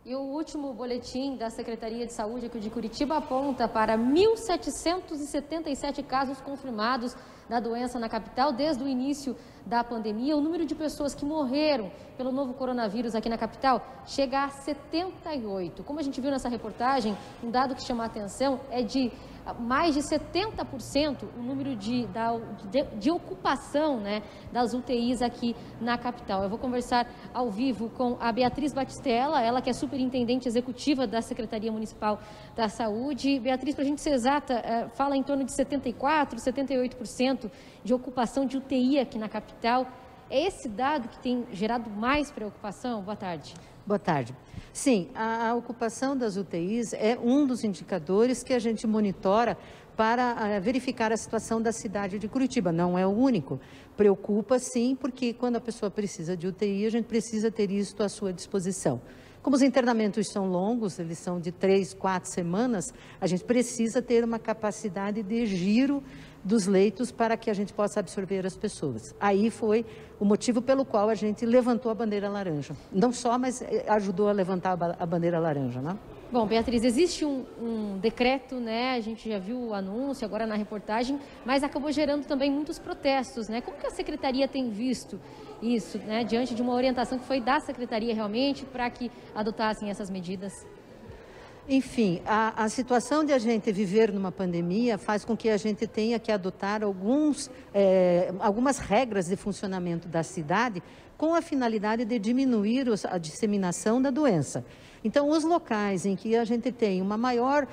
E o último boletim da Secretaria de Saúde aqui de Curitiba aponta para 1.777 casos confirmados da doença na capital desde o início da pandemia. O número de pessoas que morreram pelo novo coronavírus aqui na capital chega a 78. Como a gente viu nessa reportagem, um dado que chama a atenção é de mais de 70% o número de ocupação, né, das UTIs aqui na capital. Eu vou conversar ao vivo com a Beatriz Batistella, ela que é superintendente executiva da Secretaria Municipal da Saúde. Beatriz, para a gente ser exata, fala em torno de 74%, 78% de ocupação de UTI aqui na capital. É esse dado que tem gerado mais preocupação? Boa tarde. Boa tarde. Sim, a ocupação das UTIs é um dos indicadores que a gente monitora para verificar a situação da cidade de Curitiba. Não é o único. Preocupa, sim, porque quando a pessoa precisa de UTI, a gente precisa ter isso à sua disposição. Como os internamentos são longos, eles são de 3, 4 semanas, a gente precisa ter uma capacidade de giro dos leitos para que a gente possa absorver as pessoas. Aí foi o motivo pelo qual a gente levantou a bandeira laranja. Não só, mas ajudou a levantar a bandeira laranja, né? Bom, Beatriz, existe um decreto, né? A gente já viu o anúncio agora na reportagem, mas acabou gerando também muitos protestos, né? Como que a Secretaria tem visto isso, né? Diante de uma orientação que foi da Secretaria realmente para que adotassem essas medidas? Enfim, a situação de a gente viver numa pandemia faz com que a gente tenha que adotar algumas regras de funcionamento da cidade com a finalidade de diminuir a disseminação da doença. Então, os locais em que a gente tem uma maior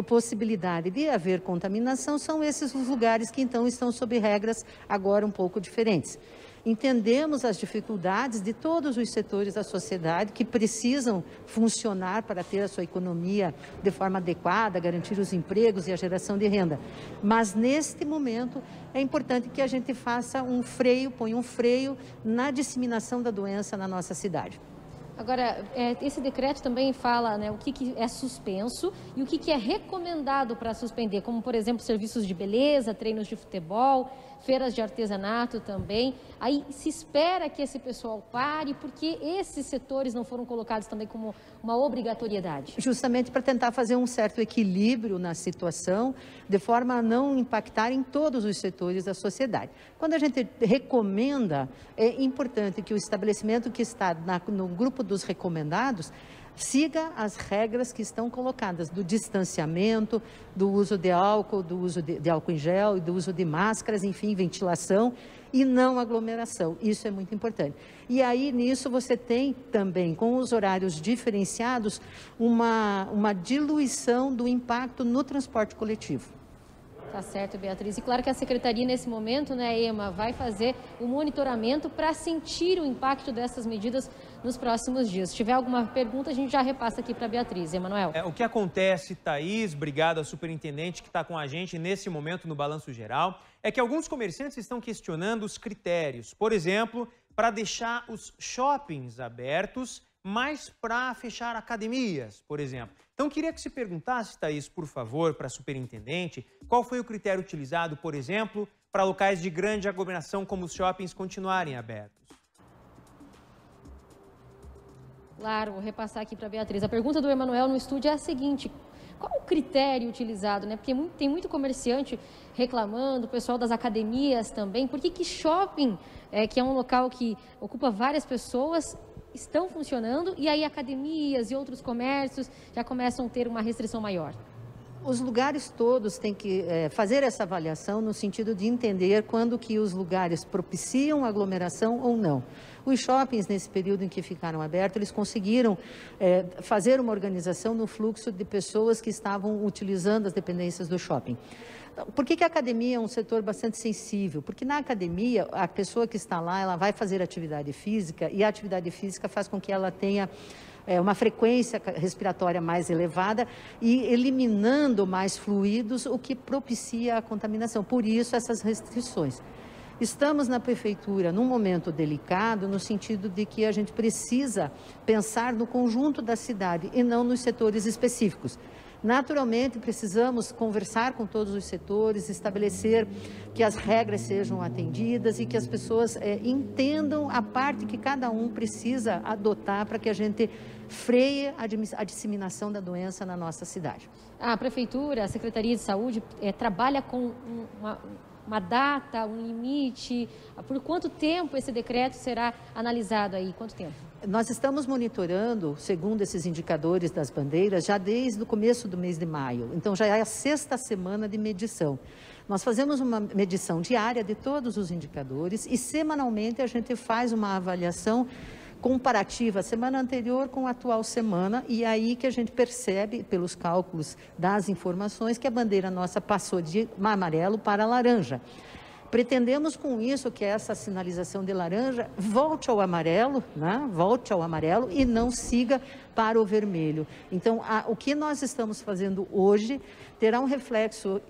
possibilidade de haver contaminação são esses os lugares que então estão sob regras agora um pouco diferentes. Entendemos as dificuldades de todos os setores da sociedade que precisam funcionar para ter a sua economia de forma adequada, garantir os empregos e a geração de renda. Mas, neste momento, é importante que a gente faça ponha um freio na disseminação da doença na nossa cidade. Agora, esse decreto também fala, né, o que é suspenso e o que é recomendado para suspender, como, por exemplo, serviços de beleza, treinos de futebol, feiras de artesanato também. Aí se espera que esse pessoal pare, porque esses setores não foram colocados também como uma obrigatoriedade. Justamente para tentar fazer um certo equilíbrio na situação, de forma a não impactar em todos os setores da sociedade. Quando a gente recomenda, é importante que o estabelecimento que está no grupo dos recomendados siga as regras que estão colocadas do distanciamento, do uso de álcool, do uso de álcool em gel, do uso de máscaras, enfim, ventilação e não aglomeração. Isso é muito importante. E aí, nisso, você tem também, com os horários diferenciados, uma diluição do impacto no transporte coletivo. Tá certo, Beatriz. E claro que a Secretaria, nesse momento, né, EMA, vai fazer o monitoramento para sentir o impacto dessas medidas nos próximos dias. Se tiver alguma pergunta, a gente já repassa aqui para a Beatriz. Emanuel. O que acontece, Thaís, obrigado ao superintendente que está com a gente nesse momento no Balanço Geral, é que alguns comerciantes estão questionando os critérios. Por exemplo, para deixar os shoppings abertos, mas para fechar academias, por exemplo. Então, queria que se perguntasse, Thaís, por favor, para a superintendente, qual foi o critério utilizado, por exemplo, para locais de grande aglomeração como os shoppings continuarem abertos? Claro, vou repassar aqui para a Beatriz. A pergunta do Emanuel no estúdio é a seguinte: qual o critério utilizado, né? Porque tem muito comerciante reclamando, o pessoal das academias também. Por que shopping, que é um local que ocupa várias pessoas, estão funcionando e aí academias e outros comércios já começam a ter uma restrição maior? Os lugares todos têm que fazer essa avaliação no sentido de entender quando que os lugares propiciam aglomeração ou não. Os shoppings, nesse período em que ficaram abertos, eles conseguiram fazer uma organização no fluxo de pessoas que estavam utilizando as dependências do shopping. Por que a academia é um setor bastante sensível? Porque na academia, a pessoa que está lá, ela vai fazer atividade física e a atividade física faz com que ela tenha uma frequência respiratória mais elevada e eliminando mais fluidos, o que propicia a contaminação. Por isso, essas restrições. Estamos na prefeitura num momento delicado, no sentido de que a gente precisa pensar no conjunto da cidade e não nos setores específicos. Naturalmente, precisamos conversar com todos os setores, estabelecer que as regras sejam atendidas e que as pessoas entendam a parte que cada um precisa adotar para que a gente freie a disseminação da doença na nossa cidade. A Prefeitura, a Secretaria de Saúde, trabalha com uma data, um limite? Por quanto tempo esse decreto será analisado aí? Quanto tempo? Nós estamos monitorando, segundo esses indicadores das bandeiras, já desde o começo do mês de maio. Então, já é a 6ª semana de medição. Nós fazemos uma medição diária de todos os indicadores e, semanalmente, a gente faz uma avaliação comparativa a semana anterior com a atual semana, e aí que a gente percebe, pelos cálculos das informações, que a bandeira nossa passou de amarelo para laranja. Pretendemos com isso que essa sinalização de laranja volte ao amarelo, né? Volte ao amarelo e não siga para o vermelho. Então, o que nós estamos fazendo hoje terá um reflexo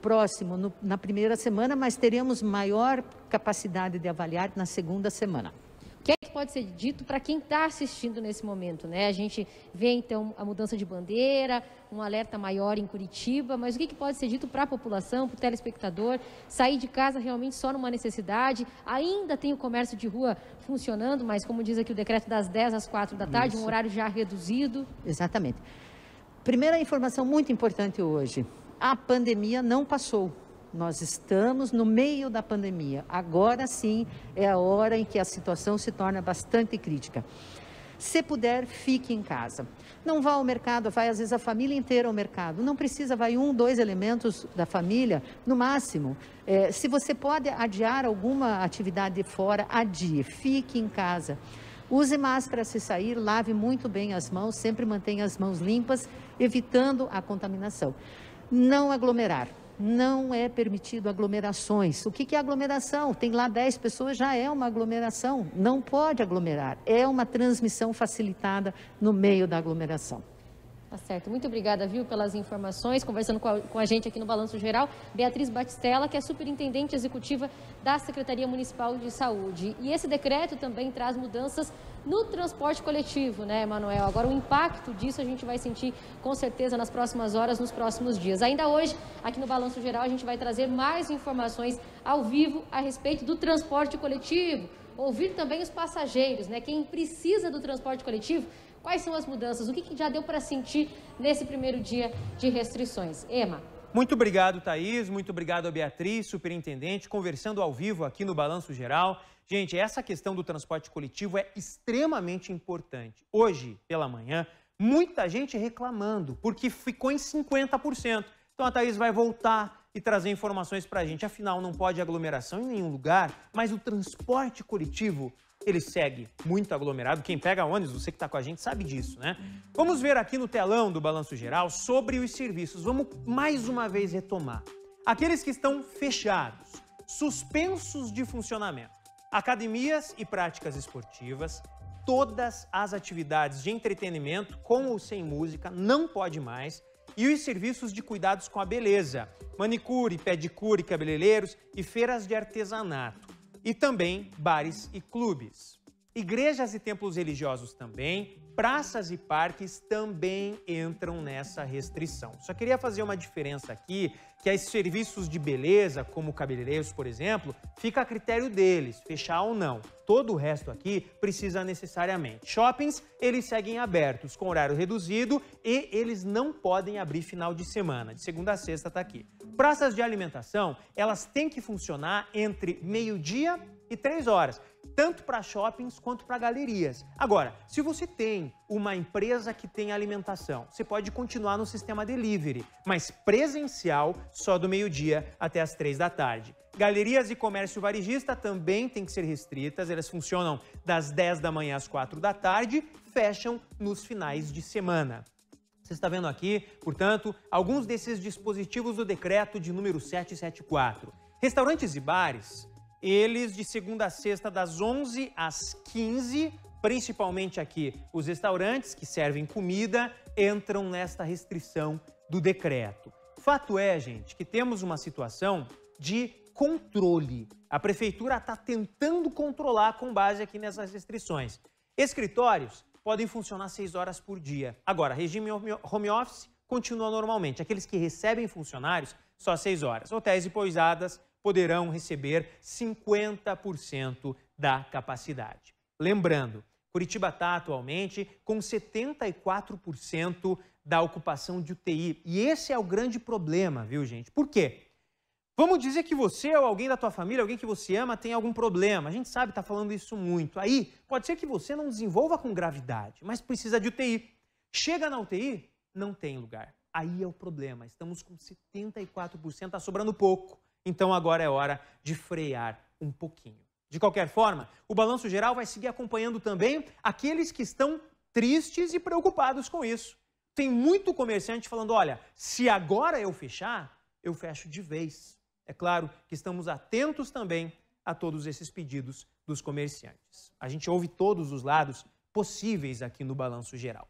próximo na primeira semana, mas teremos maior capacidade de avaliar na segunda semana. O que é que pode ser dito para quem está assistindo nesse momento, né? A gente vê, então, a mudança de bandeira, um alerta maior em Curitiba, mas o que pode ser dito para a população, para o telespectador, sair de casa realmente só numa necessidade? Ainda tem o comércio de rua funcionando, mas, como diz aqui o decreto, das 10 às 4 da tarde, um horário já reduzido. Exatamente. Primeira informação muito importante hoje, a pandemia não passou. Nós estamos no meio da pandemia. Agora sim é a hora em que a situação se torna bastante crítica. Se puder, fique em casa. Não vá ao mercado, vai às vezes a família inteira ao mercado. Não precisa, vai 1, 2 elementos da família, no máximo. Se você pode adiar alguma atividade fora, adie, fique em casa. Use máscara se sair, lave muito bem as mãos, sempre mantenha as mãos limpas, evitando a contaminação. Não aglomerar. Não é permitido aglomerações. O que é aglomeração? Tem lá 10 pessoas, já é uma aglomeração. Não pode aglomerar. É uma transmissão facilitada no meio da aglomeração. Tá certo. Muito obrigada, viu, pelas informações. Conversando com a gente aqui no Balanço Geral, Beatriz Batistella, que é superintendente executiva da Secretaria Municipal de Saúde. E esse decreto também traz mudanças no transporte coletivo, né, Manuel? Agora, o impacto disso a gente vai sentir com certeza nas próximas horas, nos próximos dias. Ainda hoje, aqui no Balanço Geral, a gente vai trazer mais informações ao vivo a respeito do transporte coletivo. Ouvir também os passageiros, né? Quem precisa do transporte coletivo, quais são as mudanças? O que já deu para sentir nesse primeiro dia de restrições? Ema. Muito obrigado, Thaís. Muito obrigado a Beatriz, superintendente, conversando ao vivo aqui no Balanço Geral. Gente, essa questão do transporte coletivo é extremamente importante. Hoje, pela manhã, muita gente reclamando, porque ficou em 50%. Então a Thaís vai voltar e trazer informações para a gente. Afinal, não pode aglomeração em nenhum lugar, mas o transporte coletivo, ele segue muito aglomerado. Quem pega ônibus, você que está com a gente, sabe disso, né? Vamos ver aqui no telão do Balanço Geral sobre os serviços. Vamos mais uma vez retomar. Aqueles que estão fechados, suspensos de funcionamento. Academias e práticas esportivas, todas as atividades de entretenimento, com ou sem música, não pode mais. E os serviços de cuidados com a beleza, manicure, pedicure, cabeleireiros e feiras de artesanato. E também bares e clubes. Igrejas e templos religiosos também, praças e parques também entram nessa restrição. Só queria fazer uma diferença aqui, que os serviços de beleza, como cabeleireiros, por exemplo, fica a critério deles, fechar ou não. Todo o resto aqui precisa necessariamente. Shoppings, eles seguem abertos, com horário reduzido, e eles não podem abrir final de semana. De segunda a sexta está aqui. Praças de alimentação, elas têm que funcionar entre meio-dia e 3 horas, tanto para shoppings quanto para galerias. Agora, se você tem uma empresa que tem alimentação, você pode continuar no sistema delivery, mas presencial só do meio-dia até as 3 da tarde. Galerias e comércio varejista também têm que ser restritas, elas funcionam das 10 da manhã às 4 da tarde, fecham nos finais de semana. Você está vendo aqui, portanto, alguns desses dispositivos do decreto de número 774. Restaurantes e bares, eles de segunda a sexta, das 11 às 15, principalmente aqui os restaurantes que servem comida, entram nesta restrição do decreto. Fato é, gente, que temos uma situação de controle. A prefeitura está tentando controlar com base aqui nessas restrições. Escritórios podem funcionar 6 horas por dia. Agora, regime home office continua normalmente. Aqueles que recebem funcionários, só 6 horas. Hotéis e pousadas poderão receber 50% da capacidade. Lembrando, Curitiba está atualmente com 74% da ocupação de UTI. E esse é o grande problema, viu, gente? Por quê? Vamos dizer que você ou alguém da tua família, alguém que você ama, tem algum problema. A gente sabe, está falando isso muito. Aí, pode ser que você não desenvolva com gravidade, mas precisa de UTI. Chega na UTI, não tem lugar. Aí é o problema. Estamos com 74%, está sobrando pouco. Então agora é hora de frear um pouquinho. De qualquer forma, o Balanço Geral vai seguir acompanhando também aqueles que estão tristes e preocupados com isso. Tem muito comerciante falando, olha, se agora eu fechar, eu fecho de vez. É claro que estamos atentos também a todos esses pedidos dos comerciantes. A gente ouve todos os lados possíveis aqui no Balanço Geral.